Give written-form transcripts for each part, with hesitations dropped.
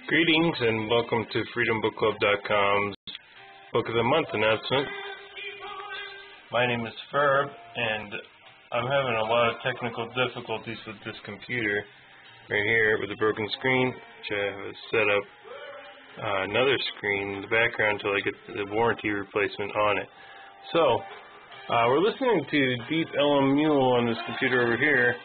Greetings and welcome to FreedomBookClub.com's Book of the Month announcement. My name is Ferb, and I'm having a lot of technical difficulties with this computer right here with a broken screen, which I have set up another screen in the background until I get the warranty replacement on it. So, we're listening to Deep Ellum Mule on this computer over here,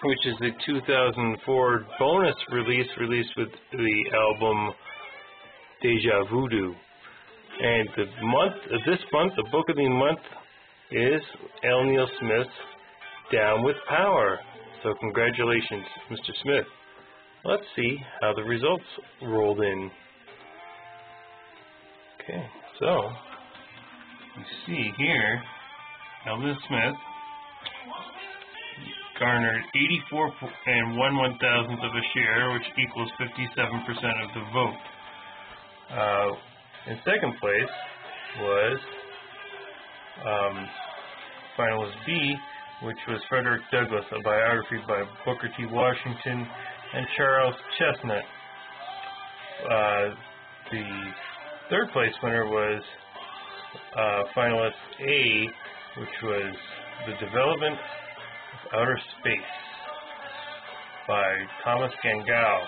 which is the 2004 bonus release released with the album Deja Voodoo. And this month, the book of the month is L. Neil Smith's Down with Power. So congratulations, Mr. Smith. Let's see how the results rolled in. Okay, so you see here, L. Neil Smith garnered 84 1/1000th of a share, which equals 57% of the vote. In second place was finalist B, which was Frederick Douglass, a biography by Booker T. Washington and Charles Chesnutt. The third place winner was finalist A, which was The Development of Outer Space by Thomas Gangau.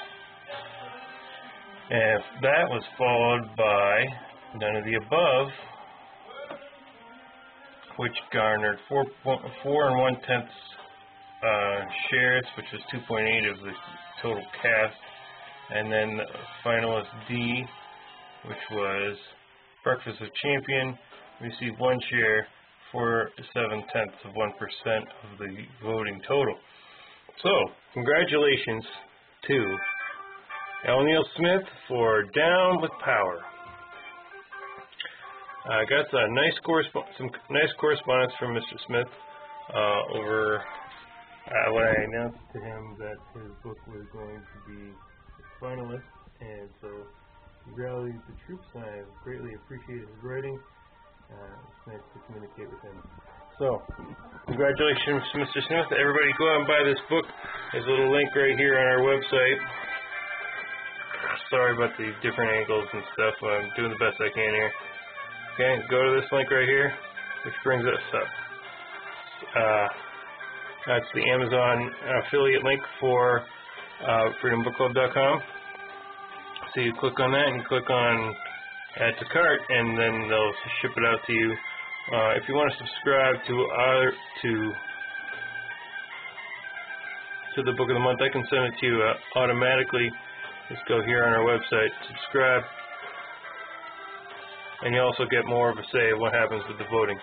And that was followed by None of the Above, which garnered 4 1/10 shares, which was 2.8 of the total cast. And then finalist D, which was Breakfast of Champion, received 1 share, 4 7/10% of the voting total. So, congratulations to L. Neil Smith for Down with Power. I got some nice correspondence from Mr. Smith over when I announced to him that his book was going to be a finalist, and so he rallied the troops, and I greatly appreciated his writing. It's nice to communicate with him. So, congratulations, Mr. Smith. Everybody go out and buy this book. There's a little link right here on our website. Sorry about the different angles and stuff. I'm doing the best I can here. Okay, go to this link right here, which brings us up. That's the Amazon affiliate link for FreedomBookClub.com. So you click on that and click on Add to Cart, and then they'll ship it out to you. If you want to subscribe to the Book of the Month, I can send it to you automatically. Just go here on our website, subscribe, and you also get more of a say of what happens with the voting.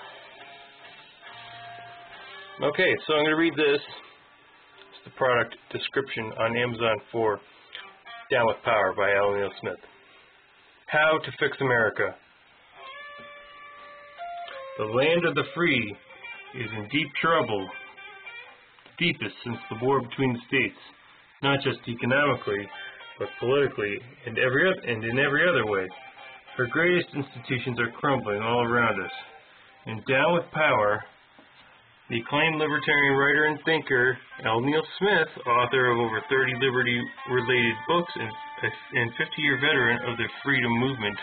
Okay, so I'm going to read this. It's the product description on Amazon for Down with Power by L. Neil Smith. How to Fix America. The land of the free is in deep trouble, deepest since the war between the states, not just economically, but politically and in every other way. Her greatest institutions are crumbling all around us. And Down with Power, the acclaimed libertarian writer and thinker L. Neil Smith, author of over 30 liberty-related books and 50-year veteran of the freedom movement,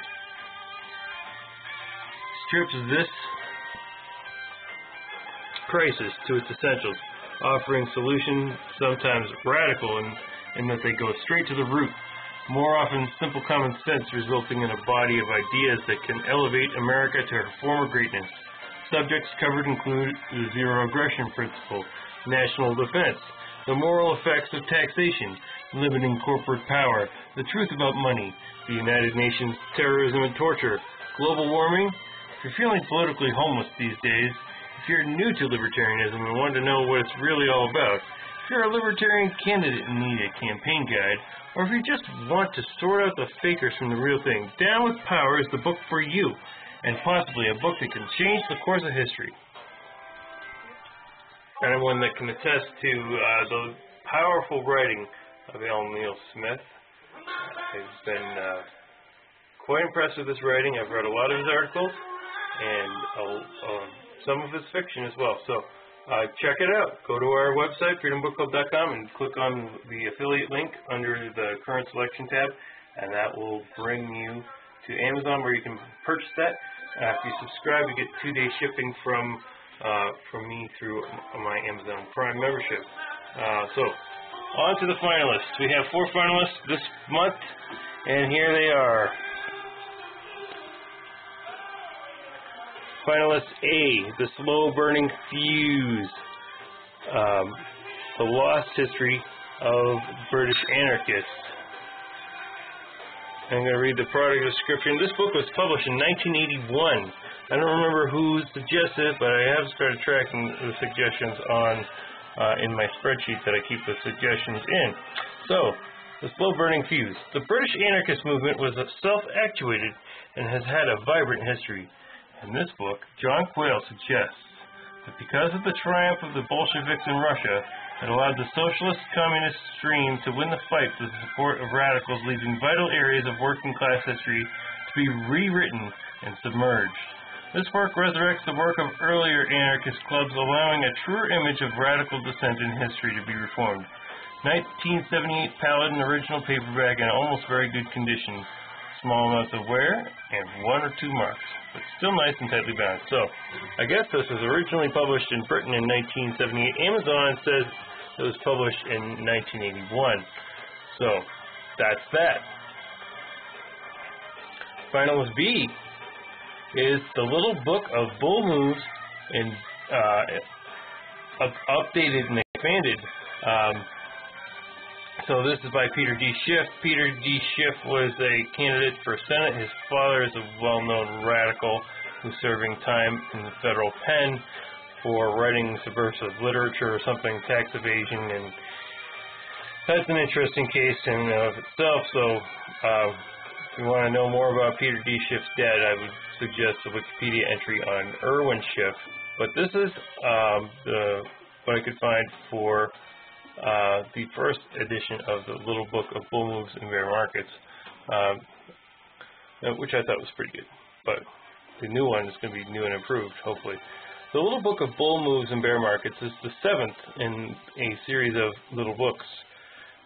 strips this crisis to its essentials, offering solutions sometimes radical in that they go straight to the root, more often simple common sense, resulting in a body of ideas that can elevate America to her former greatness. Subjects covered include the zero aggression principle, national defense, the moral effects of taxation, limiting corporate power, the truth about money, the United Nations, terrorism and torture, global warming. If you're feeling politically homeless these days, if you're new to libertarianism and want to know what it's really all about, if you're a libertarian candidate and need a campaign guide, or if you just want to sort out the fakers from the real thing, Down with Power is the book for you, and possibly a book that can change the course of history. Anyone that can attest to the powerful writing of L. Neil Smith has been quite impressed with his writing. I've read a lot of his articles, and some of his fiction as well. So Check it out. Go to our website, freedombookclub.com, and click on the affiliate link under the current selection tab, and that will bring you to Amazon where you can purchase that. If you subscribe, you get 2-day shipping from me through my Amazon Prime membership. So, on to the finalists. We have 4 finalists this month, and here they are. Finalist A, The Slow Burning Fuse, The Lost History of British Anarchists. I'm going to read the product description. This book was published in 1981. I don't remember who suggested it, but I have started tracking the suggestions in my spreadsheet that I keep the suggestions in. So, The Slow Burning Fuse. The British anarchist movement was self-actuated and has had a vibrant history. In this book, John Quayle suggests that because of the triumph of the Bolsheviks in Russia, it allowed the socialist-communist stream to win the fight for the support of radicals, leaving vital areas of working-class history to be rewritten and submerged. This work resurrects the work of earlier anarchist clubs, allowing a truer image of radical dissent in history to be reformed. 1978 Paladin original paperback in almost very good condition. Small amounts of wear and 1 or 2 marks, but still nice and tightly bound. So, I guess this was originally published in Britain in 1978. Amazon says it was published in 1981. So, that's that. Finalist B is The Little Book of Bull Moves, and updated and expanded. So this is by Peter D. Schiff. Peter D. Schiff was a candidate for Senate. His father is a well-known radical who's serving time in the federal pen for writing subversive literature or something, tax evasion, and that's an interesting case in and of itself. So if you want to know more about Peter D. Schiff's dad, I would suggest a Wikipedia entry on Irwin Schiff. But this is what I could find for the first edition of the Little Book of Bull Moves and Bear Markets, which I thought was pretty good. But the new one is going to be new and improved, hopefully. The Little Book of Bull Moves and Bear Markets is the 7th in a series of little books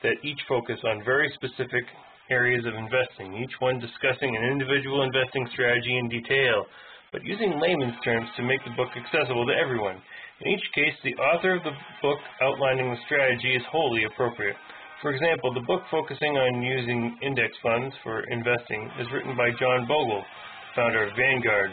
that each focus on very specific areas of investing, each one discussing an individual investing strategy in detail, but using layman's terms to make the book accessible to everyone. In each case, the author of the book outlining the strategy is wholly appropriate. For example, the book focusing on using index funds for investing is written by John Bogle, founder of Vanguard.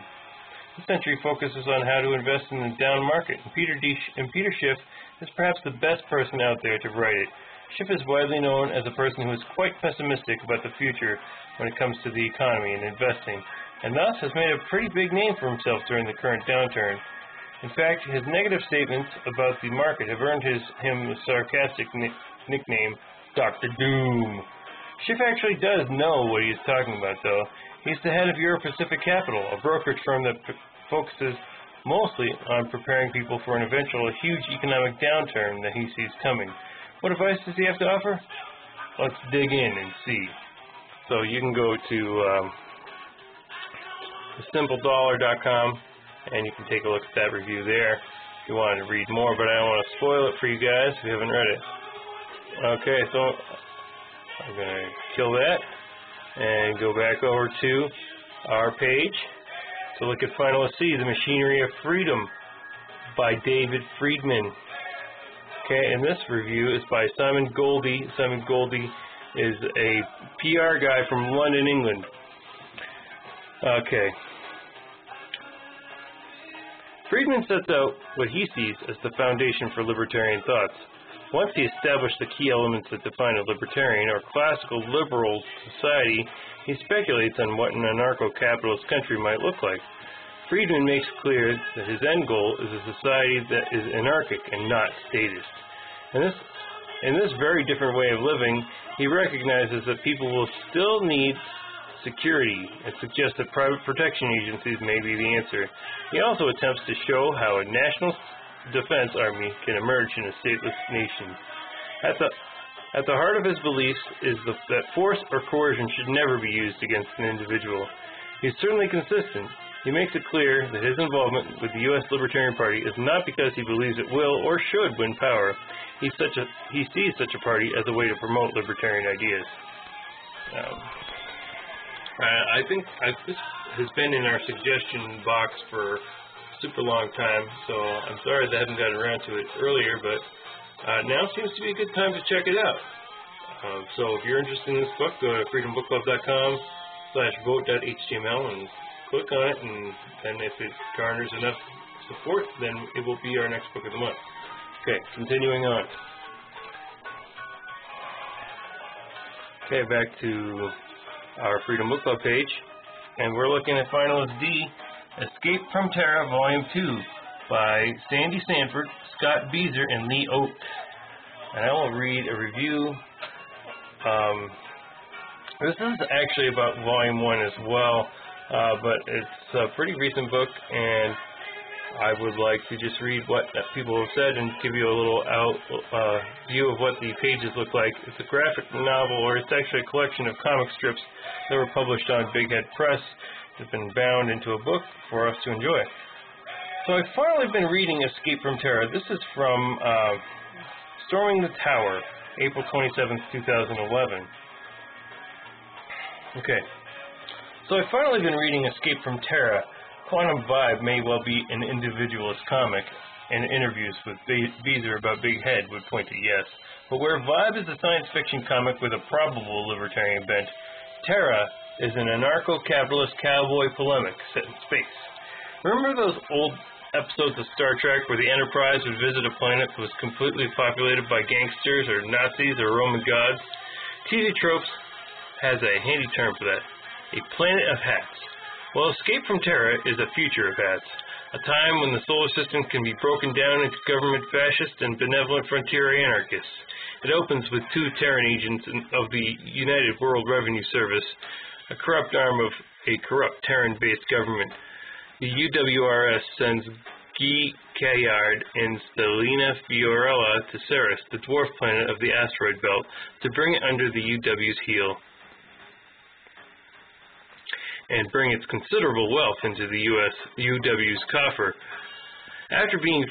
This entry focuses on how to invest in the down market, and Peter Schiff is perhaps the best person out there to write it. Schiff is widely known as a person who is quite pessimistic about the future when it comes to the economy and investing, and thus has made a pretty big name for himself during the current downturn. In fact, his negative statements about the market have earned him the sarcastic nickname, Dr. Doom. Schiff actually does know what he is talking about, though. He's the head of Euro Pacific Capital, a brokerage firm that focuses mostly on preparing people for an eventual huge economic downturn that he sees coming. What advice does he have to offer? Let's dig in and see. So you can go to thesimpledollar.com, and you can take a look at that review there if you want to read more, but I don't want to spoil it for you guys if you haven't read it. Okay, so I'm going to kill that and go back over to our page to look at Finalist C, The Machinery of Freedom by David Friedman. Okay, and this review is by Simon Goldie. Simon Goldie is a PR guy from London, England. Okay. Friedman sets out what he sees as the foundation for libertarian thoughts. Once he established the key elements that define a libertarian or classical liberal society, he speculates on what an anarcho-capitalist country might look like. Friedman makes clear that his end goal is a society that is anarchic and not statist. In this very different way of living, he recognizes that people will still need security and suggests that private protection agencies may be the answer. He also attempts to show how a national defense army can emerge in a stateless nation. At the heart of his beliefs is that force or coercion should never be used against an individual. He is certainly consistent He makes it clear that his involvement with the U.S. Libertarian Party is not because he believes it will or should win power. He sees such a party as a way to promote libertarian ideas. I think this has been in our suggestion box for a super long time, so I'm sorry that I haven't gotten around to it earlier, but now seems to be a good time to check it out. So if you're interested in this book, go to freedombookclub.com/vote.html and click on it, and then if it garners enough support, then it will be our next book of the month. Okay, continuing on. Okay, back to our Freedom Book Club page, and we're looking at Finalist D, Escape from Terra, Volume 2, by Sandy Sanford, Scott Beezer, and Lee Oakes. And I will read a review. This is actually about Volume 1 as well, but it's a pretty recent book, and I would like to just read what people have said and give you a little view of what the pages look like. It's a graphic novel, or it's actually a collection of comic strips that were published on Big Head Press. It's been bound into a book for us to enjoy. So I've finally been reading Escape from Terra. This is from Storming the Tower, April 27th, 2011. Okay. So I've finally been reading Escape from Terra. Quantum Vibe may well be an individualist comic, and interviews with Beezer about Big Head would point to yes. But where Vibe is a science fiction comic with a probable libertarian bent, Terra is an anarcho-capitalist cowboy polemic set in space. Remember those old episodes of Star Trek where the Enterprise would visit a planet that was completely populated by gangsters or Nazis or Roman gods? TV Tropes has a handy term for that. A planet of hats. Well, Escape from Terra is a future of hats. A time when the solar system can be broken down into government fascists and benevolent frontier anarchists. It opens with 2 Terran agents of the United World Revenue Service, a corrupt arm of a corrupt Terran-based government. The UWRS sends Guy Caillard and Stelina Fiorella to Ceres, the dwarf planet of the asteroid belt, to bring it under the UW's heel and bring its considerable wealth into the UW's coffer. After being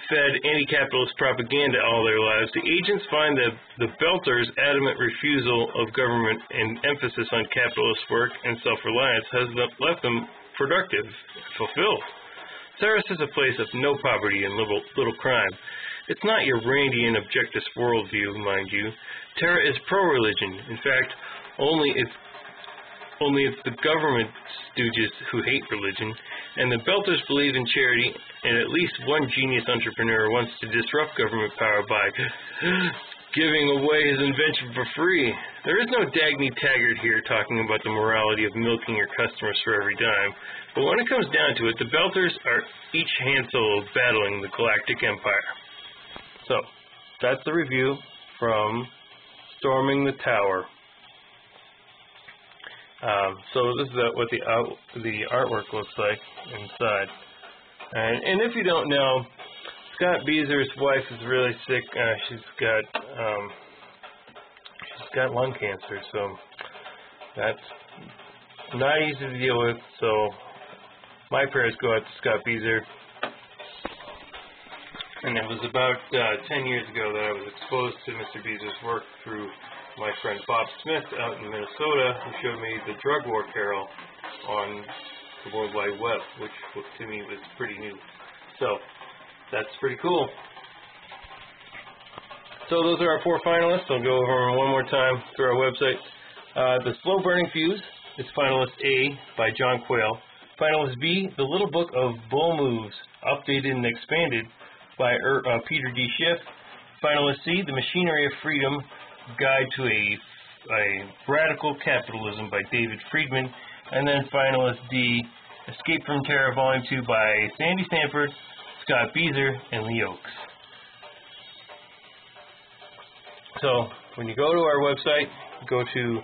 fed anti-capitalist propaganda all their lives, the agents find that the Belters' adamant refusal of government and emphasis on capitalist work and self-reliance has left them productive, fulfilled. Ceres is a place of no poverty and little crime. It's not your Randian objectivist worldview, mind you. Terra is pro-religion. In fact, only it's the government stooges who hate religion, and the Belters believe in charity, and at least one genius entrepreneur wants to disrupt government power by giving away his invention for free. There is no Dagny Taggart here talking about the morality of milking your customers for every dime, but when it comes down to it, the Belters are each hand solo battling the Galactic Empire. So, that's the review from Storming the Tower. So this is what the artwork looks like inside. And if you don't know, Scott Beezer's wife is really sick. She's got lung cancer, so that's not easy to deal with. So my prayers go out to Scott Beezer. And it was about 10 years ago that I was exposed to Mr. Beezer's work through my friend Bob Smith out in Minnesota, who showed me the Drug War Carol on the World Wide Web, which to me was pretty new. So that's pretty cool. So those are our 4 finalists. I'll go over them one more time through our website. The Slow Burning Fuse is finalist A by John Quayle. Finalist B, The Little Book of Bull Moves, updated and expanded by Peter D. Schiff. Finalist C, The Machinery of Freedom, Guide to a Radical Capitalism by David Friedman. And then finalist D, Escape from Terra Volume 2 by Sandy Sanford, Scott Beezer, and Lee Oakes. So when you go to our website, go to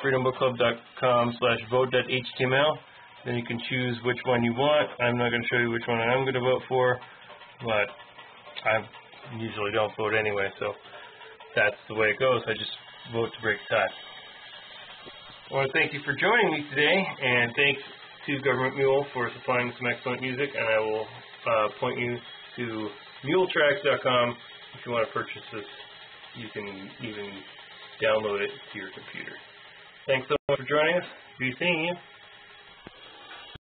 freedombookclub.com/vote.html. Then you can choose which one you want. I'm not going to show you which one I'm going to vote for, but I usually don't vote anyway, so that's the way it goes. I just vote to break tie. I want to thank you for joining me today, and thanks to Government Mule for supplying some excellent music, and I will point you to muletracks.com. If you want to purchase this, you can even download it to your computer. Thanks so much for joining us. Be seeing you.